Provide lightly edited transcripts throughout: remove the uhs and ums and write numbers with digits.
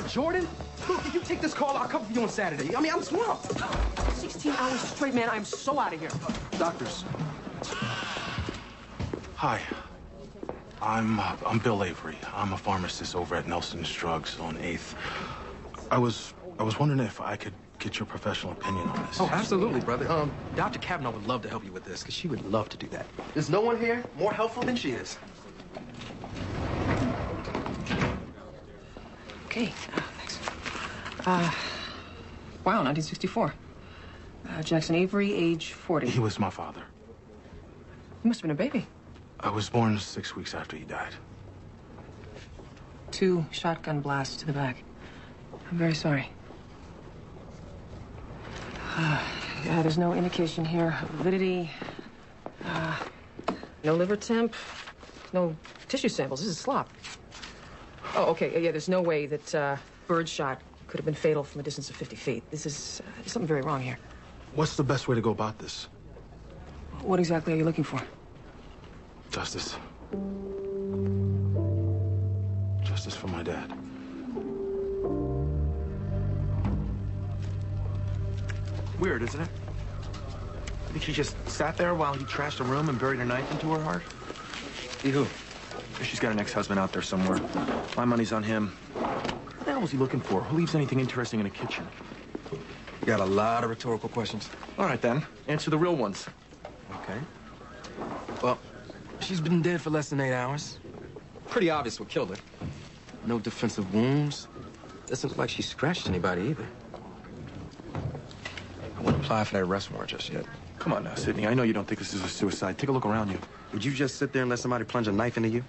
Jordan? Look, if you take this call, I'll cover for you on Saturday. I mean, I'm swamped. 16 hours straight, man. I'm so out of here. Doctors. Hi. I'm Bill Avery. I'm a pharmacist over at Nelson's Drugs on 8th. I was wondering if I could get your professional opinion on this. Oh, absolutely, brother. Dr. Kavanaugh would love to help you with this, because she would love to do that. There's no one here more helpful than she is. Okay, thanks. Wow, 1964. Jackson Avery, age 40. He was my father. You must have been a baby. I was born 6 weeks after he died. 2 shotgun blasts to the back. I'm very sorry. Yeah, there's no indication here of avidity. No liver temp. No tissue samples. This is slop. Oh, okay. Yeah, there's no way that bird shot could have been fatal from a distance of 50 feet. This is something very wrong here. What's the best way to go about this? What exactly are you looking for? Justice. Justice for my dad. Weird, isn't it? I think she just sat there while he trashed a room and buried a knife into her heart. See who? She's got an ex-husband out there somewhere. My money's on him. What the hell was he looking for? Who leaves anything interesting in a kitchen? You got a lot of rhetorical questions. All right, then. Answer the real ones. Okay. Well, she's been dead for less than 8 hours. Pretty obvious what killed her. No defensive wounds. Doesn't look like she scratched anybody either. I wouldn't apply for that arrest warrant just yet. Come on now, Sidney. I know you don't think this is a suicide. Take a look around you. Would you just sit there and let somebody plunge a knife into you?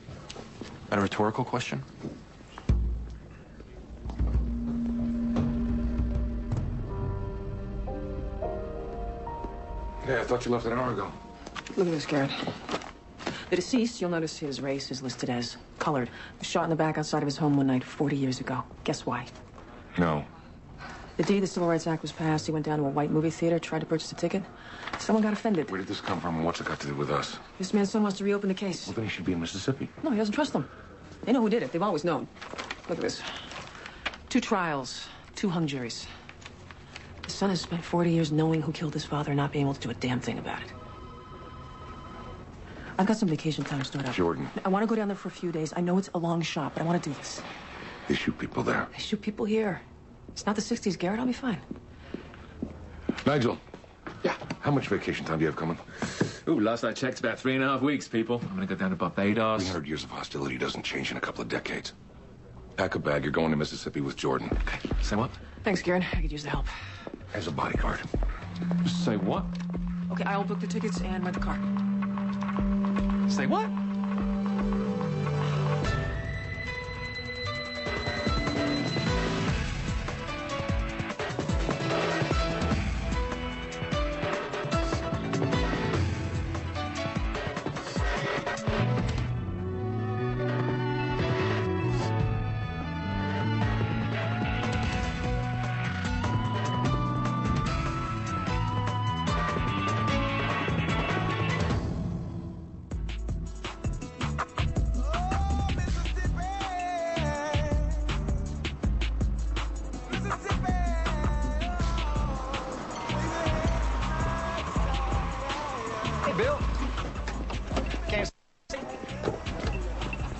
That a rhetorical question? Yeah, I thought you left an hour ago. Look at this, Garrett. The deceased, you'll notice his race is listed as colored. Was shot in the back outside of his home one night 40 years ago. Guess why? No. The day the Civil Rights Act was passed, he went down to a white movie theater, tried to purchase a ticket. Someone got offended. Where did this come from and what's it got to do with us? This man's son wants to reopen the case. Well, then he should be in Mississippi. No, he doesn't trust them. They know who did it. They've always known. Look at this. 2 trials, 2 hung juries. The son has spent 40 years knowing who killed his father and not being able to do a damn thing about it. I've got some vacation time stored up. Jordan. I want to go down there for a few days. I know it's a long shot, but I want to do this. They shoot people there. They shoot people here. It's not the 60s, Garrett. I'll be fine. Nigel. Yeah? How much vacation time do you have coming? Ooh, last I checked, about 3.5 weeks, people. I'm gonna go down to Barbados. 300 years of hostility doesn't change in a couple of decades. Pack a bag. You're going to Mississippi with Jordan. Okay. Say what? Thanks, Garrett. I could use the help. As a bodyguard. Say what? Okay, I'll book the tickets and rent the car. Say what?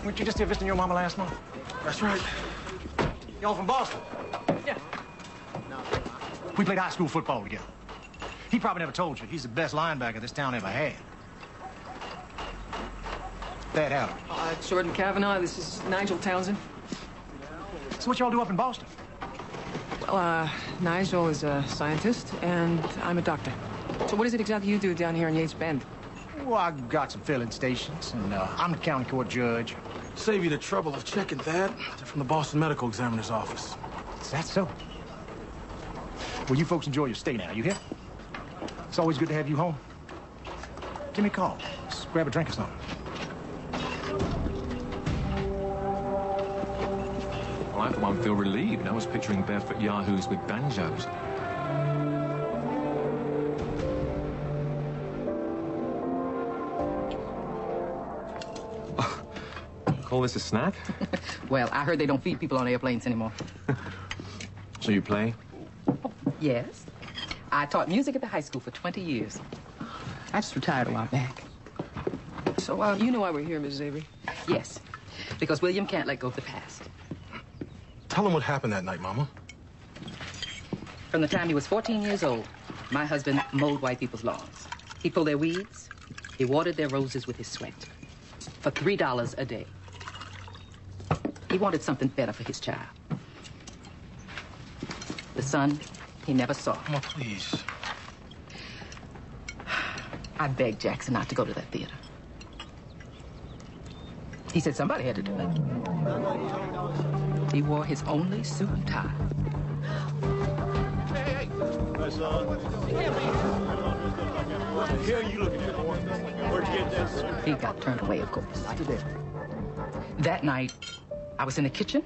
Weren't you just here visiting your mama last month? That's right. Y'all from Boston? Yeah. We played high school football together. He probably never told you. He's the best linebacker this town ever had. Thad Howard. Jordan Kavanaugh. This is Nigel Townsend. So what y'all do up in Boston? Well, Nigel is a scientist, and I'm a doctor. So what is it exactly you do down here in Yates Bend? Well, I got some filling stations, and I'm the county court judge. Save you the trouble of checking, Thad. They're from the Boston Medical Examiner's office. Is that so? Well, you folks enjoy your stay now. You hear? It's always good to have you home. Give me a call. Just grab a drink or something. Well, I for one feel relieved. I was picturing barefoot yahoos with banjos. Call this a snack? Well, I heard they don't feed people on airplanes anymore. So you play? Yes. I taught music at the high school for 20 years. I just retired a while back. So, you know why we're here, Mrs. Avery? Yes, because William can't let go of the past. Tell him what happened that night, Mama. From the time he was 14 years old, my husband mowed white people's lawns. He pulled their weeds. He watered their roses with his sweat for $3 a day. He wanted something better for his child. The son he never saw. Mama, please. I begged Jackson not to go to that theater. He said somebody had to do it. He wore his only suit and tie. Hey, son. What the hell are you looking at? Where'd you get this? He got turned away, of course. That night, I was in the kitchen,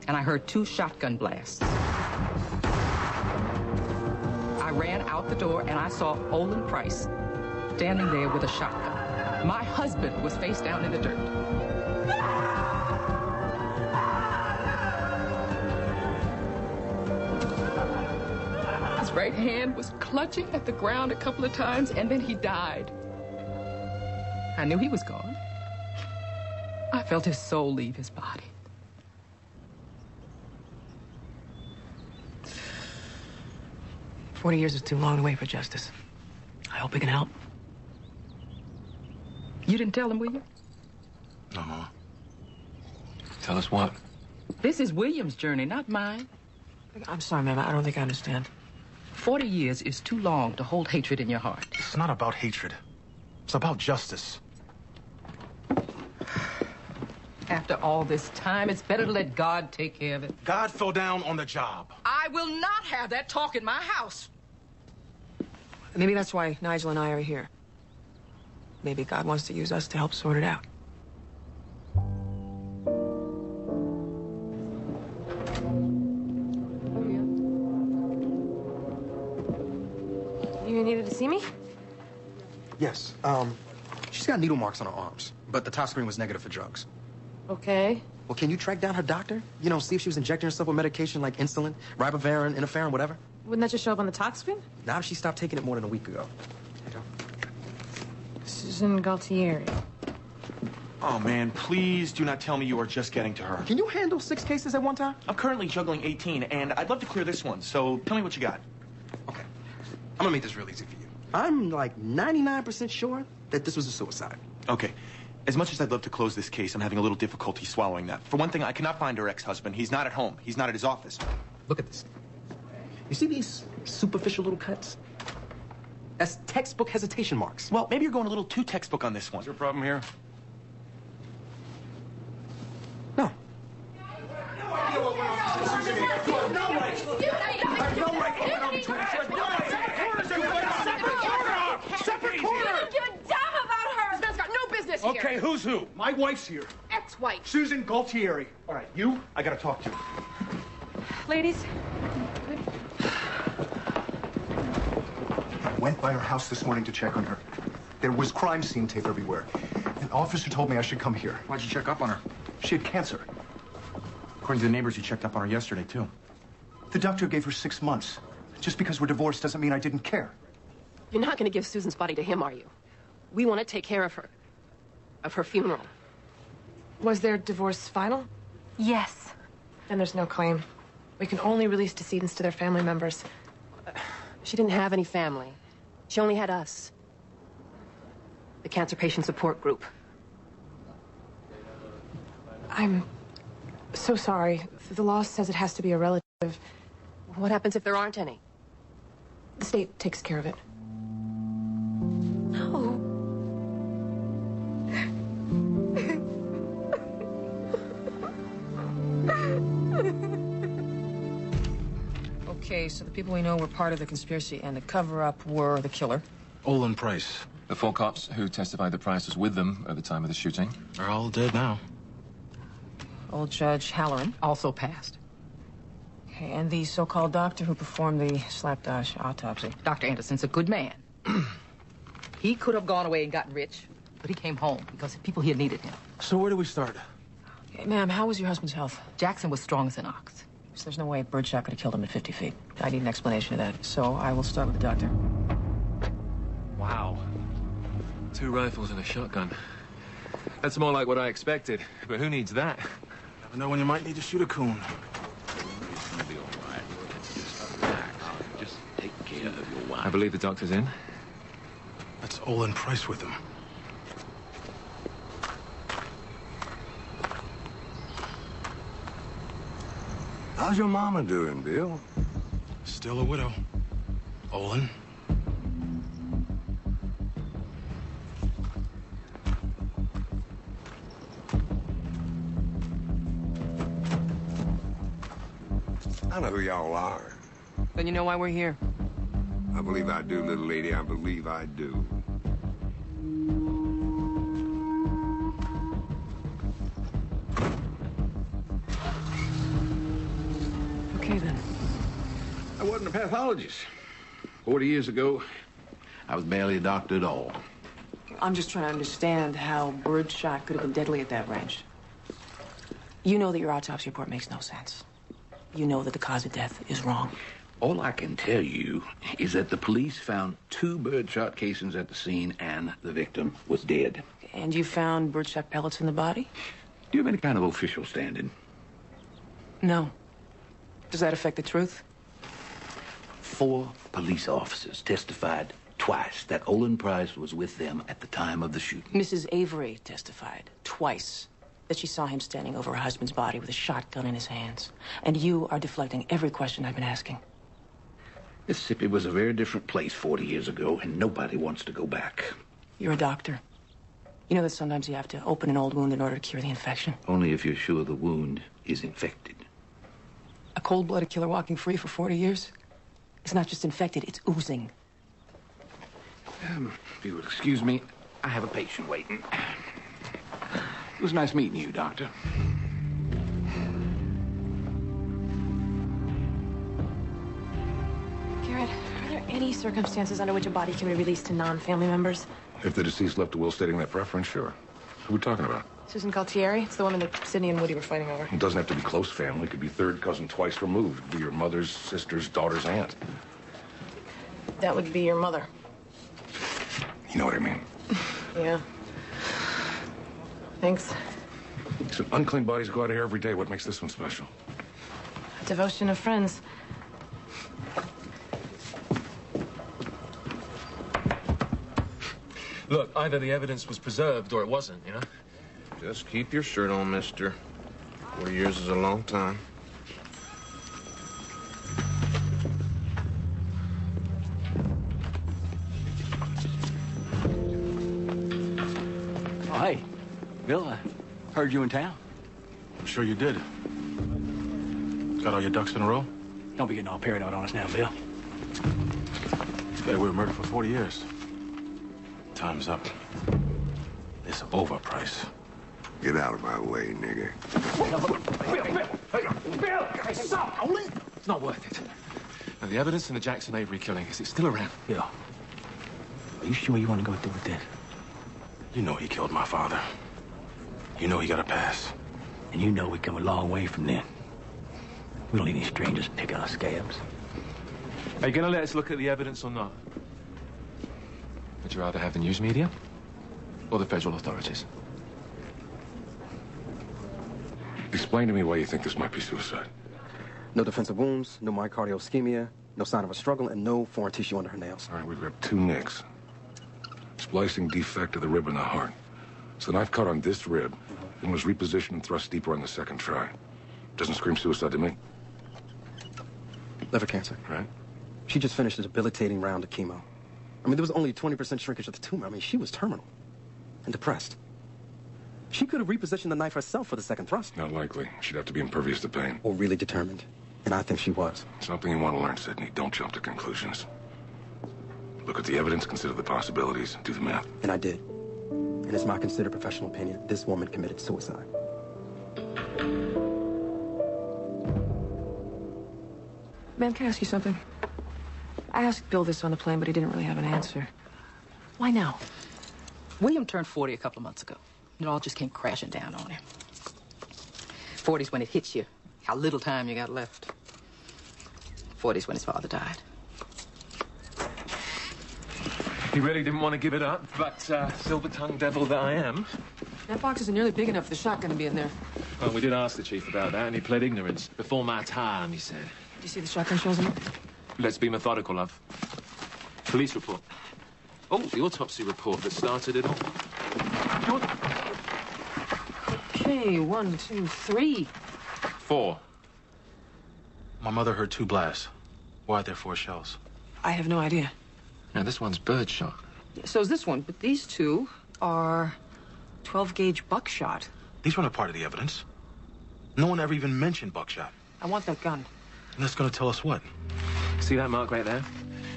and I heard 2 shotgun blasts. I ran out the door, and I saw Olin Price standing there with a shotgun. My husband was face down in the dirt. His right hand was clutching at the ground a couple of times, and then he died. I knew he was gone. I felt his soul leave his body. "40 years is too long to wait for justice. I hope we can help." You didn't tell him, William? No, Mama. Tell us what? This is William's journey, not mine. I'm sorry, ma'am. I don't think I understand. 40 years is too long to hold hatred in your heart. It's not about hatred. It's about justice. After all this time, it's better to let God take care of it. God fell down on the job. I will not have that talk in my house. Maybe that's why Nigel and I are here. Maybe God wants to use us to help sort it out. You needed to see me? Yes. She's got needle marks on her arms, but the top screen was negative for drugs. Okay. Well, can you track down her doctor? You know, see if she was injecting herself with medication like insulin, ribavirin, interferon, whatever. Wouldn't that just show up on the talk screen? Now she stopped taking it more than a week ago. Susan Galtieri. Oh, man, please do not tell me you are just getting to her. Can you handle 6 cases at one time? I'm currently juggling 18, and I'd love to clear this one, so tell me what you got. Okay. I'm gonna make this real easy for you. I'm like 99% sure that this was a suicide. Okay. As much as I'd love to close this case, I'm having a little difficulty swallowing that. For one thing, I cannot find her ex-husband. He's not at home. He's not at his office. Look at this. You see these superficial little cuts? That's textbook hesitation marks. Well, maybe you're going a little too textbook on this one. What's your problem here? No. Okay, who's who? My wife's here. Ex-wife. Susan Galtieri. All right, you, I gotta talk to. Ladies. I went by her house this morning to check on her. There was crime scene tape everywhere. An officer told me I should come here. Why'd you check up on her? She had cancer. According to the neighbors, you checked up on her yesterday, too. The doctor gave her 6 months. Just because we're divorced doesn't mean I didn't care. You're not going to give Susan's body to him, are you? We want to take care of her. Of her funeral. Was their divorce final? Yes. Then there's no claim. We can only release decedents to their family members. She didn't have any family. She only had us. The Cancer Patient Support Group. I'm so sorry. The law says it has to be a relative. What happens if there aren't any? The state takes care of it. No. Okay, so the people we know were part of the conspiracy and the cover-up were the killer. Olin Price. The 4 cops who testified that Price was with them at the time of the shooting. They're all dead now. Old Judge Halloran. Also passed. Okay, and the so-called doctor who performed the slapdash autopsy. Dr. Anderson's a good man. He could have gone away and gotten rich, but he came home because the people here needed him. So where do we start? Hey, ma'am, how was your husband's health? Jackson was strong as an ox. So there's no way Birdshot could have killed him at 50 feet. I need an explanation of that. So I will start with the doctor. Wow. 2 rifles and a shotgun. That's more like what I expected. But who needs that? Never know when you might need to shoot a coon. You'll be all right. Just relax. Just take care of your wife. I believe the doctor's in. That's Olin Price with him. How's your mama doing, Bill? Still a widow. Olin. I know who y'all are. Then you know why we're here. I believe I do, little lady. I believe I do. Okay, then. I wasn't a pathologist. 40 years ago, I was barely a doctor at all. I'm just trying to understand how Birdshot could have been deadly at that range. You know that your autopsy report makes no sense. You know that the cause of death is wrong. All I can tell you is that the police found 2 birdshot casings at the scene and the victim was dead. And you found birdshot pellets in the body? Do you have any kind of official standing? No. Does that affect the truth? 4 police officers testified twice that Olin Price was with them at the time of the shooting. Mrs. Avery testified twice that she saw him standing over her husband's body with a shotgun in his hands. And you are deflecting every question I've been asking. Mississippi was a very different place 40 years ago, and nobody wants to go back. You're a doctor. You know that sometimes you have to open an old wound in order to cure the infection. Only if you're sure the wound is infected. A cold-blooded killer walking free for 40 years? It's not just infected, it's oozing. If you would excuse me, I have a patient waiting. It was nice meeting you, Doctor. Garrett, are there any circumstances under which a body can be released to non-family members? If the deceased left a will stating that preference, sure. Who are we talking about? Susan Galtieri? It's the woman that Sidney and Woody were fighting over. It doesn't have to be close family. It could be third cousin twice removed. It could be your mother's sister's daughter's aunt. That would be your mother. You know what I mean? Yeah. Thanks. Listen, unclean bodies go out of here every day. What makes this one special? Devotion of friends. Look, either the evidence was preserved or it wasn't, you know? Just keep your shirt on, mister. 40 years is a long time. Oh, hey. Bill, I heard you in town. I'm sure you did. Got all your ducks in a row? Don't be getting all paranoid on us now, Bill. Hey, we were murdered for 40 years. Time's up. It's over, Price. Get out of my way, nigga. Bill! Hey, stop! It's not worth it. Now, the evidence in the Jackson Avery killing, is it still around? Bill, are you sure you want to go through with this? You know he killed my father. You know he got a pass. And you know we come a long way from then. We don't need any strangers to pick our scabs. Are you going to let us look at the evidence or not? Would you rather have the news media or the federal authorities? Explain to me why you think this might be suicide. No defensive wounds, no myocardial ischemia, no sign of a struggle, and no foreign tissue under her nails. All right, we've got 2 nicks. Splicing defect of the rib and the heart. So the knife cut on this rib, then was repositioned and thrust deeper on the second try. Doesn't scream suicide to me. Liver cancer. Right. She just finished a debilitating round of chemo. I mean, there was only 20% shrinkage of the tumor. I mean, she was terminal and depressed. She could have repositioned the knife herself for the second thrust. Not likely. She'd have to be impervious to pain. Or really determined. And I think she was. Something you want to learn, Sidney. Don't jump to conclusions. Look at the evidence, consider the possibilities, do the math. And I did. And it's my considered professional opinion, this woman committed suicide. Man, can I ask you something? I asked Bill this on the plane, but he didn't really have an answer. Why now? William turned 40 a couple of months ago. It all just came crashing down on him. 40's when it hits you How little time you got left. 40s when his father died. He really didn't want to give it up, but silver-tongued devil that I am. That box isn't nearly big enough for the shotgun to be in there. Well, we did ask the chief about that, and he pled ignorance. Before my time, he said. Did you see the shotgun shells in it? Let's be methodical, love. Police report. Oh, the autopsy report that started it all. Okay, 1, 2, 3. 4. My mother heard 2 blasts. Why are there 4 shells? I have no idea. Now, this one's birdshot. So is this one, but these 2 are 12-gauge buckshot. These weren't a part of the evidence. No one ever even mentioned buckshot. I want that gun. And that's gonna tell us what? See that mark right there?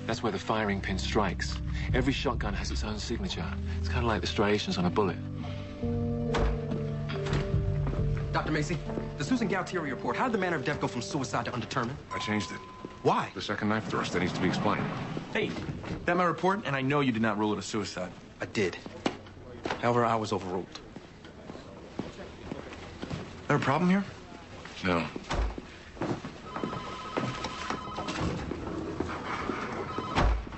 That's where the firing pin strikes. Every shotgun has its own signature. It's kind of like the striations on a bullet. Dr. Macy, the Susan Galtieri report, how did the manner of death go from suicide to undetermined? I changed it. Why? The second knife thrust, that needs to be explained. Hey, that my report, and I know you did not rule it a suicide. I did. However, I was overruled. There a problem here? No.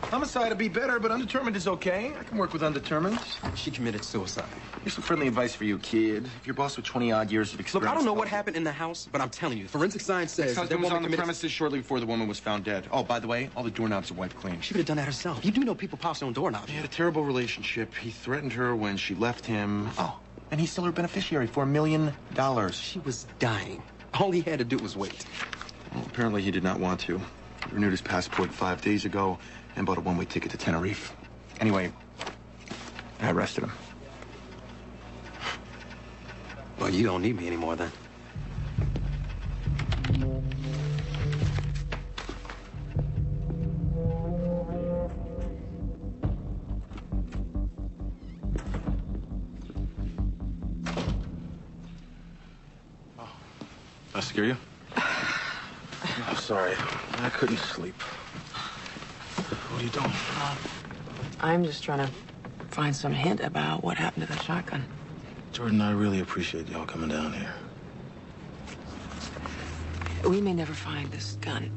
Homicide would be better, but undetermined is okay. I can work with undetermined. She committed suicide. Here's some friendly advice for you, kid. If your boss with 20-odd years of experience... Look, I don't know what happened in the house, but I'm telling you, forensic science says... Ex-husband was on the premises shortly before the woman was found dead. Oh, by the way, all the doorknobs are wiped clean. She could have done that herself. You do know people polish their own doorknobs. They had a terrible relationship. He threatened her when she left him. Oh, and he's still her beneficiary for $1 million. She was dying. All he had to do was wait. Well, apparently he did not want to. He renewed his passport 5 days ago and bought a one-way ticket to Tenerife. Anyway, I arrested him. Well, you don't need me anymore then. Did I scare you? I'm sorry. I couldn't sleep. What are you doing? I'm just trying to find some hint about what happened to that shotgun. Jordan, I really appreciate y'all coming down here. We may never find this gun.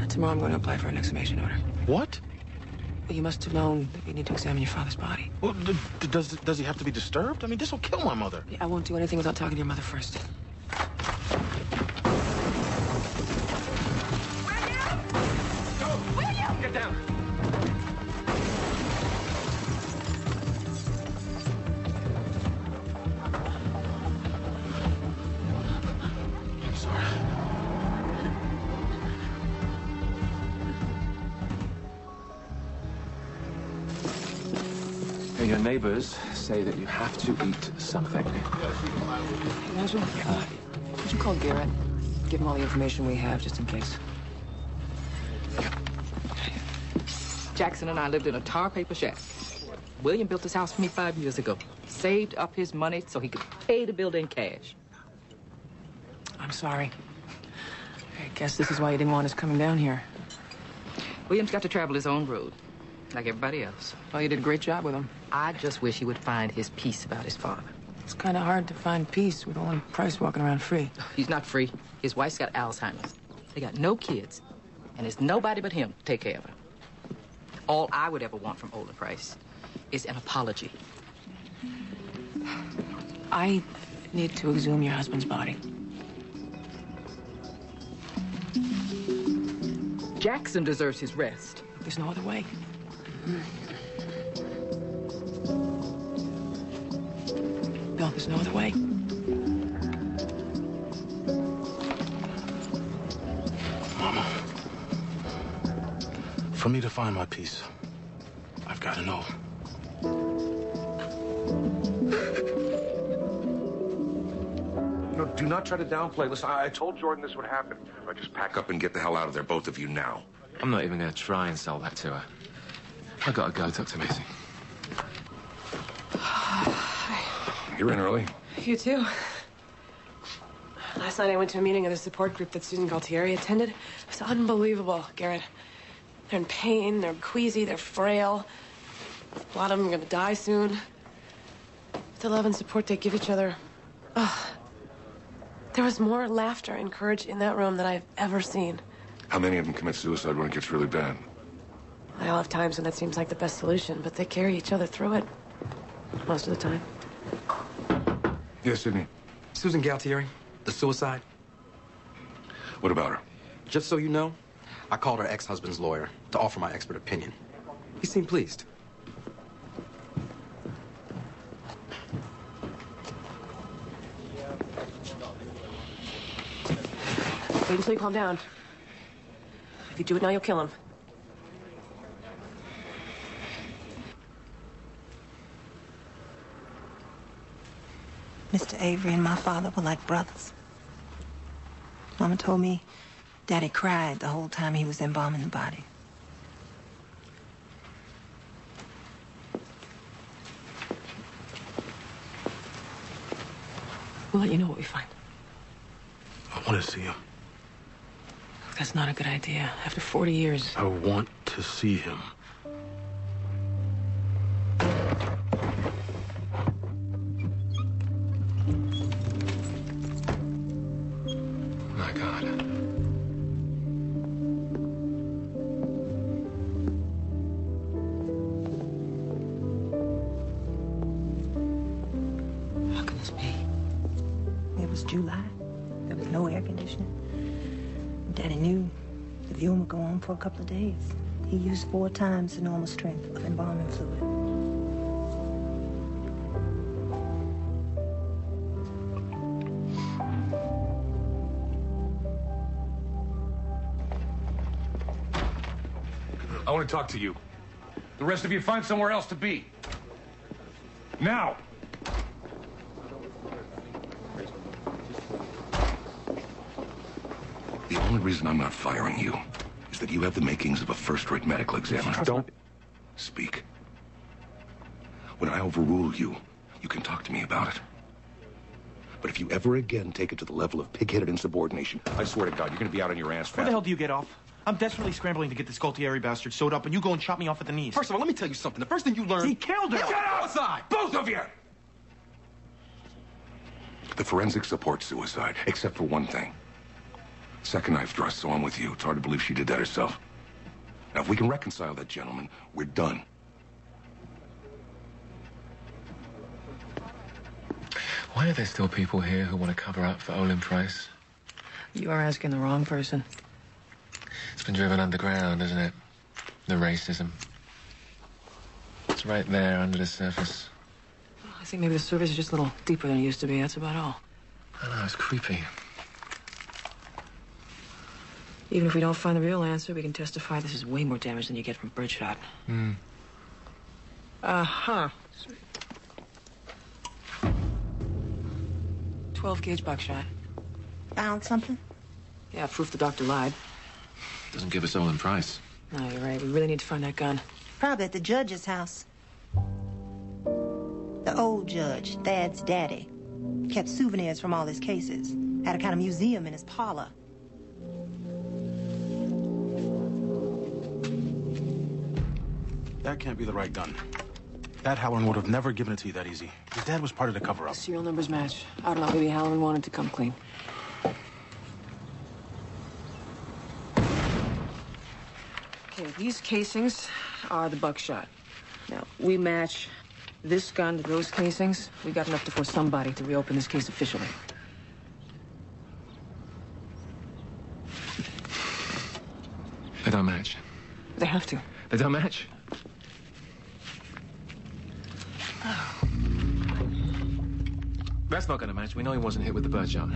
Tomorrow I'm going to apply for an exhumation order. What? Well, you must have known that we need to examine your father's body. Well, does he have to be disturbed? I mean, this will kill my mother. I won't do anything without talking to your mother first. William! Get down! I'm sorry. Your neighbors say that you have to eat something. Nigel, would you call Garrett? Give him all the information we have, just in case. Jackson and I lived in a tar paper shack. William built this house for me 5 years ago. Saved up his money so he could pay the bill in cash. I'm sorry. I guess this is why you didn't want us coming down here. William's got to travel his own road, like everybody else. Well, you did a great job with him. I just wish he would find his peace about his father. It's kind of hard to find peace with Olin Price walking around free. He's not free. His wife's got Alzheimer's. They got no kids, and there's nobody but him to take care of her. All I would ever want from Olin Price is an apology. I need to exhume your husband's body. Jackson deserves his rest. There's no other way. Bill, there's no other way. Mama, for me to find my peace, I've got to know. No, do not try to downplay. Listen, I told Jordan this would happen. Just pack up and get the hell out of there, both of you, now. I'm not even going to try and sell that to her. I gotta go, Dr. Macy. You're in early. You too. Last night I went to a meeting of the support group that Susan Galtieri attended. It was unbelievable, Garrett. They're in pain, they're queasy, they're frail. A lot of them are gonna die soon. The love and support they give each other, There was more laughter and courage in that room than I've ever seen. How many of them commit suicide when it gets really bad? They all have times when that seems like the best solution, but they carry each other through it. Most of the time. Yes, Sidney. Susan Galtieri, the suicide. What about her? Just so you know, I called her ex-husband's lawyer to offer my expert opinion. He seemed pleased. Wait until you calm down. If you do it now, you'll kill him. Mr. Avery and my father were like brothers. Mama told me Daddy cried the whole time he was embalming the body. We'll let you know what we find. I want to see him. That's not a good idea. After 40 years. I want to see him. My God. How can this be? It was July. There was no air conditioning. Daddy knew the viewing would go on for a couple of days. He used 4 times the normal strength of embalming fluid. I want to talk to you. The rest of you find somewhere else to be. Now! The only reason I'm not firing you is that you have the makings of a first-rate medical examiner. Don't speak. When I overrule you, you can talk to me about it. But if you ever again take it to the level of pig-headed insubordination, I swear to God, you're going to be out on your ass fast. Where the hell do you get off? I'm desperately scrambling to get this Galtieri bastard sewed up, and you go and chop me off at the knees. First of all, let me tell you something. The first thing you learn... He killed her! Get outside! Both of you! The forensics support suicide, except for one thing. Second knife thrust, so I'm with you. It's hard to believe she did that herself. Now, if we can reconcile that gentleman, we're done. Why are there still people here who want to cover up for Olin Price? You are asking the wrong person. It's been driven underground, isn't it? The racism. It's right there under the surface. I think maybe the surface is just a little deeper than it used to be. That's about all. I know, it's creepy. Even if we don't find the real answer, we can testify this is way more damage than you get from birdshot. 12-gauge buckshot. Found something? Yeah, proof the doctor lied. Doesn't give us Olin Price. No, you're right. We really need to find that gun. Probably at the judge's house. The old judge, Thad's daddy, kept souvenirs from all his cases. Had a kind of museum in his parlor. That can't be the right gun. Thad Halloran would have never given it to you that easy. His dad was part of the cover-up. The serial numbers match. I don't know. Maybe Halloran wanted to come clean. Okay, these casings are the buckshot. Now, we match this gun to those casings. We got enough to force somebody to reopen this case officially. They don't match. They have to. They don't match. That's not going to match. We know he wasn't hit with the birdshot.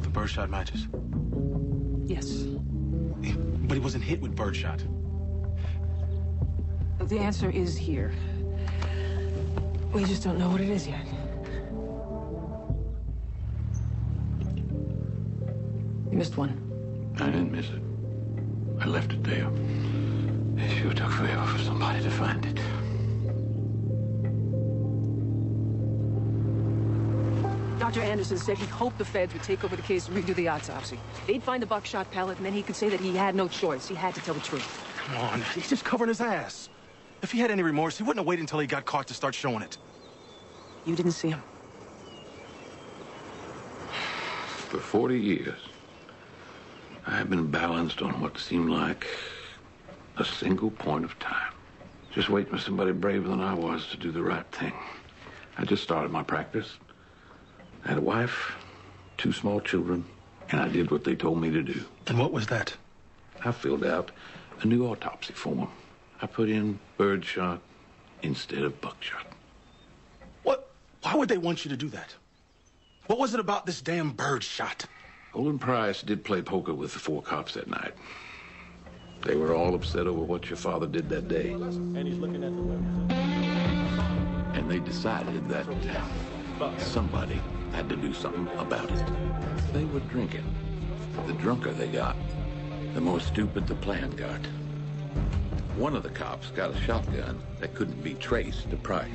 The birdshot matches. Yes. But he wasn't hit with birdshot. The answer is here. We just don't know what it is yet. You missed one. I didn't miss it. I left it there. It sure took forever for somebody to find it. Dr. Anderson said he hoped the feds would take over the case and redo the autopsy. They'd find a buckshot pellet, and then he could say that he had no choice. He had to tell the truth. Come on, he's just covering his ass. If he had any remorse, he wouldn't have waited until he got caught to start showing it. You didn't see him. For 40 years, I have been balanced on what seemed like a single point of time. Just waiting for somebody braver than I was to do the right thing. I just started my practice. I had a wife, 2 small children, and I did what they told me to do. And what was that? I filled out a new autopsy form. I put in birdshot instead of buckshot. What? Why would they want you to do that? What was it about this damn birdshot? Olin Price did play poker with the 4 cops that night. They were all upset over what your father did that day. And he's looking at the weapons. And they decided that somebody had to do something about it. They were drinking. The drunker they got, the more stupid the plan got. One of the cops got a shotgun that couldn't be traced to Price.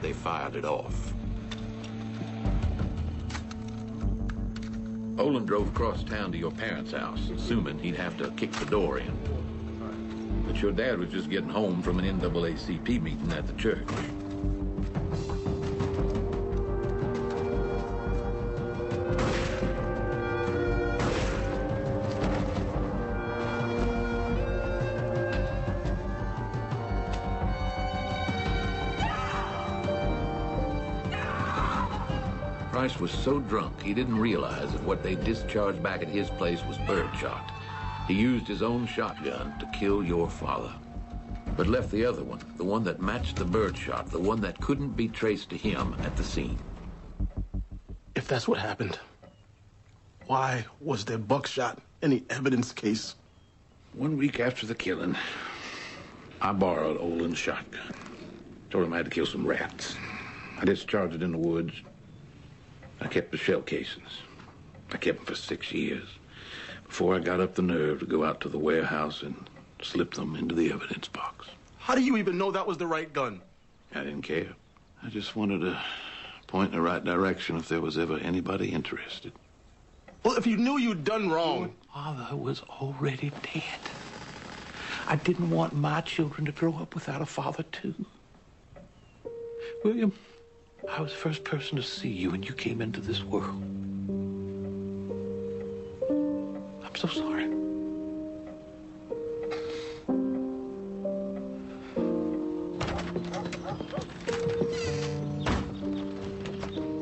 They fired it off. Olin drove across town to your parents' house, assuming he'd have to kick the door in. But your dad was just getting home from an NAACP meeting at the church. Price was so drunk he didn't realize that what they discharged back at his place was birdshot. He used his own shotgun to kill your father, but left the other one, the one that matched the birdshot, the one that couldn't be traced to him, at the scene. If that's what happened, why was there buckshot in the evidence case? 1 week after the killing, I borrowed Olin's shotgun. Told him I had to kill some rats. I discharged it in the woods. I kept the shell casings. I kept them for 6 years before I got up the nerve to go out to the warehouse and slip them into the evidence box. How do you even know that was the right gun? I didn't care. I just wanted to point in the right direction if there was ever anybody interested. Well, if you knew you'd done wrong... Your father was already dead. I didn't want my children to grow up without a father, too. William, I was the first person to see you when you came into this world. I'm so sorry.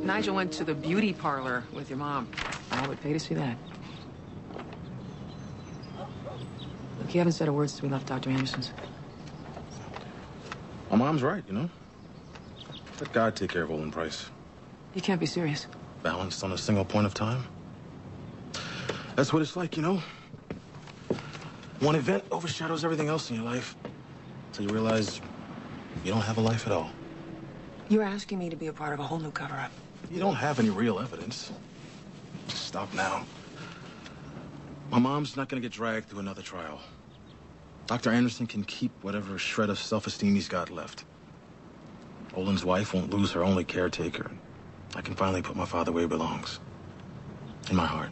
Nigel went to the beauty parlor with your mom. I would pay to see that. Look, you haven't said a word since we left Dr. Anderson's. My mom's right, you know? Let God take care of Olin Price. You can't be serious. Balanced on a single point of time. That's what it's like, you know? One event overshadows everything else in your life. Until you realize you don't have a life at all. You're asking me to be a part of a whole new cover-up. You don't have any real evidence. Just stop now. My mom's not gonna get dragged through another trial. Dr. Anderson can keep whatever shred of self-esteem he's got left. Olin's wife won't lose her only caretaker. I can finally put my father where he belongs. In my heart.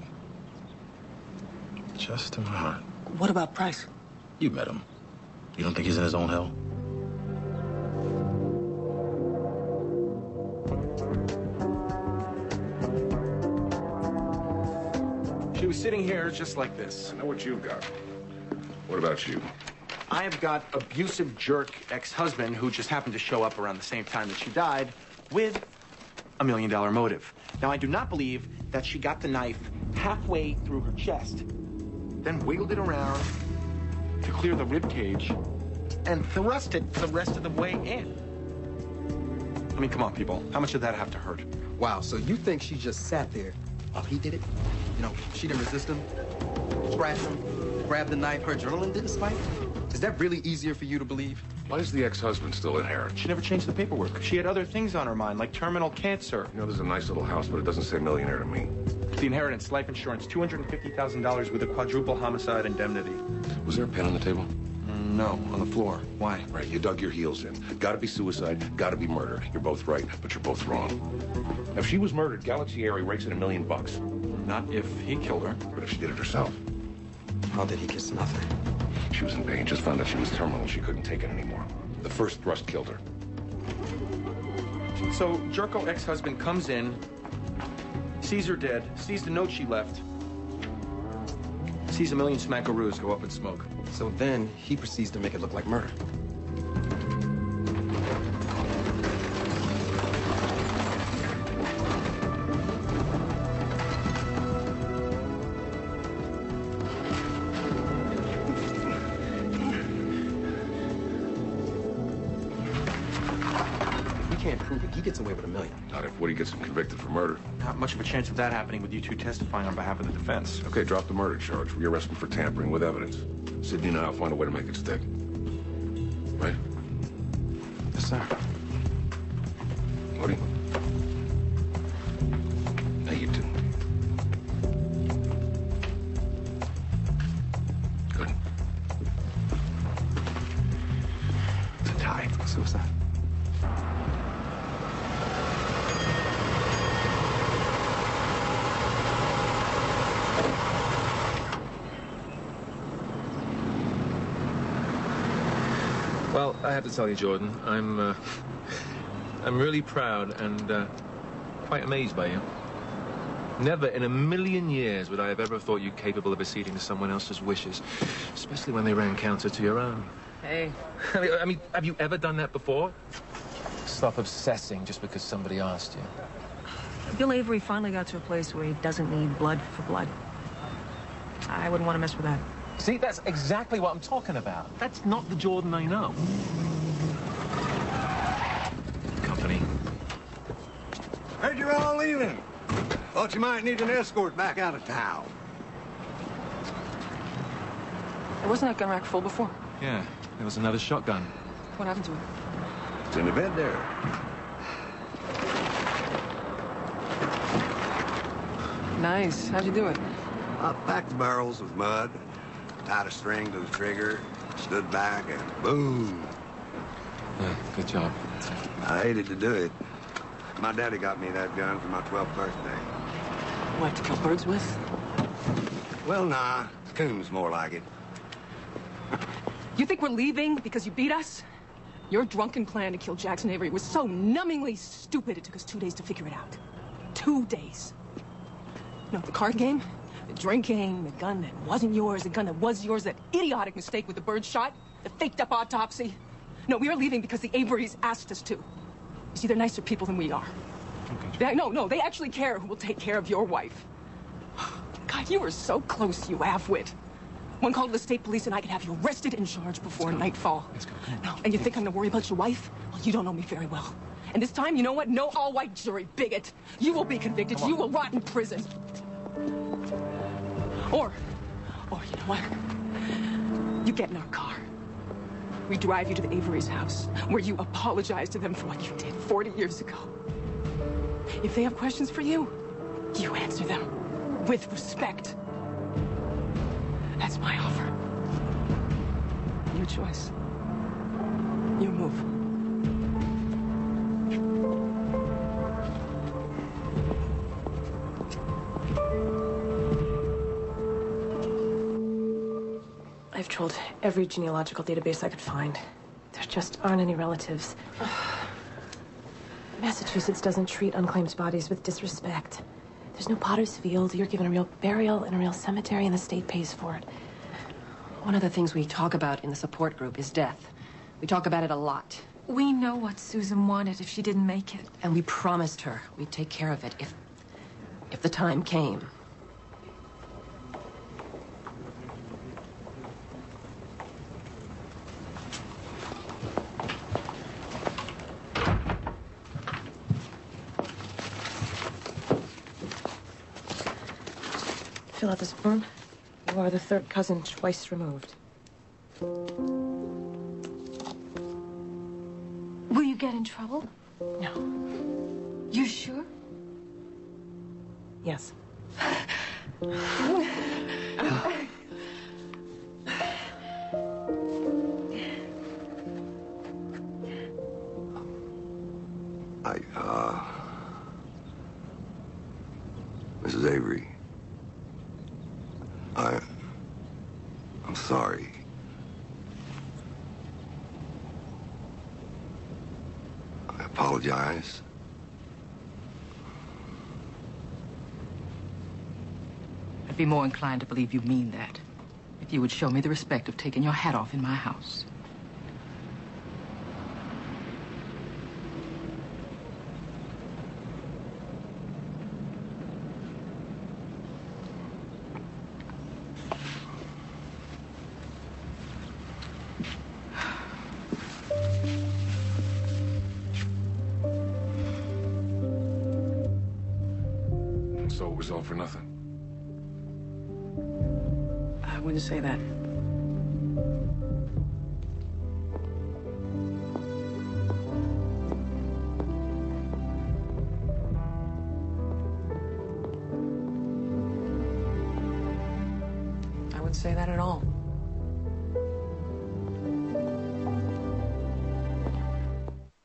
Just in my heart. What about Price? You met him. You don't think he's in his own hell? She was sitting here just like this. I know what you've got. What about you? I have got abusive jerk ex-husband who just happened to show up around the same time that she died with $1 million motive. Now, I do not believe that she got the knife halfway through her chest, then wiggled it around to clear the rib cage and thrust it the rest of the way in. I mean, come on, people. How much did that have to hurt? Wow, so you think she just sat there while he did it? You know, she didn't resist him, scratch him, grab the knife, her adrenaline didn't spike? Is that really easier for you to believe? Why does the ex-husband still inherit? She never changed the paperwork. She had other things on her mind, like terminal cancer. You know, there's a nice little house, but it doesn't say millionaire to me. The inheritance, life insurance, $250,000 with a quadruple homicide indemnity. Was there a pen on the table? No, on the floor. Why? Right, you dug your heels in. Gotta be suicide, gotta be murder. You're both right, but you're both wrong. Now, if she was murdered, Galatieri rakes in $1 million. Not if he killed her. But if she did it herself. How did he get nothing? She was in pain, just found out she was terminal. She couldn't take it anymore. The first thrust killed her. So Jerko ex-husband comes in, sees her dead, sees the note she left, sees a million smackaroos go up in smoke. So then he proceeds to make it look like murder. Can't prove it. He gets away with $1 million. Not if Woody gets him convicted for murder. Not much of a chance of that happening with you two testifying on behalf of the defense. Okay, drop the murder charge. We arrest him for tampering with evidence. Sidney and I'll find a way to make it stick. Right? Yes, sir. Woody? Now you too. Good. It's a tie. Suicide. Well, I have to tell you, Jordan, I'm really proud and quite amazed by you. Never in a million years would I have ever thought you capable of acceding to someone else's wishes, especially when they ran counter to your own. Hey. I mean, have you ever done that before? Stop obsessing just because somebody asked you. Bill Avery finally got to a place where he doesn't need blood for blood. I wouldn't want to mess with that. See, that's exactly what I'm talking about. That's not the Jordan I know. Company. Heard you're all leaving. Thought you might need an escort back out of town. Wasn't that gun rack full before? Yeah, there was another shotgun. What happened to it? It's in the bed there. Nice. How'd you do it? I packed the barrels with mud, tied a string to the trigger, stood back, and boom. Yeah, good job. I hated to do it. My daddy got me that gun for my 12th birthday. What, to kill birds with? Well, nah. Coons more like it. You think we're leaving because you beat us? Your drunken plan to kill Jackson Avery was so numbingly stupid, it took us 2 days to figure it out. 2 days. You know, the card game, the drinking, the gun that wasn't yours, the gun that was yours, that idiotic mistake with the bird shot, the faked-up autopsy. No, we are leaving because the Averys asked us to. You see, they're nicer people than we are. Okay. They actually care who will take care of your wife. God, you were so close, you half-wit. One call to the state police and I could have you arrested and charged before nightfall. Let's go. No, and you think I'm gonna worry about your wife? Well, you don't know me very well. And this time, you know what? No all-white jury, bigot. You will be convicted. You will rot in prison. Or you know what? You get in our car. We drive you to the Averys' house, where you apologize to them for what you did 40 years ago. If they have questions for you, you answer them with respect. That's my offer. Your choice. Your move. I've trolled every genealogical database I could find. There just aren't any relatives. Massachusetts doesn't treat unclaimed bodies with disrespect. There's no potter's field. You're given a real burial in a real cemetery, and the state pays for it. One of the things we talk about in the support group is death. We talk about it a lot. We know what Susan wanted if she didn't make it. And we promised her we'd take care of it if the time came. Fill out this form. You are the third cousin twice removed. Will you get in trouble? No. You sure? Yes. Mrs. Avery. I'm sorry. Apologize? I'd be more inclined to believe you mean that if you would show me the respect of taking your hat off in my house. So it was all for nothing. I wouldn't say that. I wouldn't say that at all.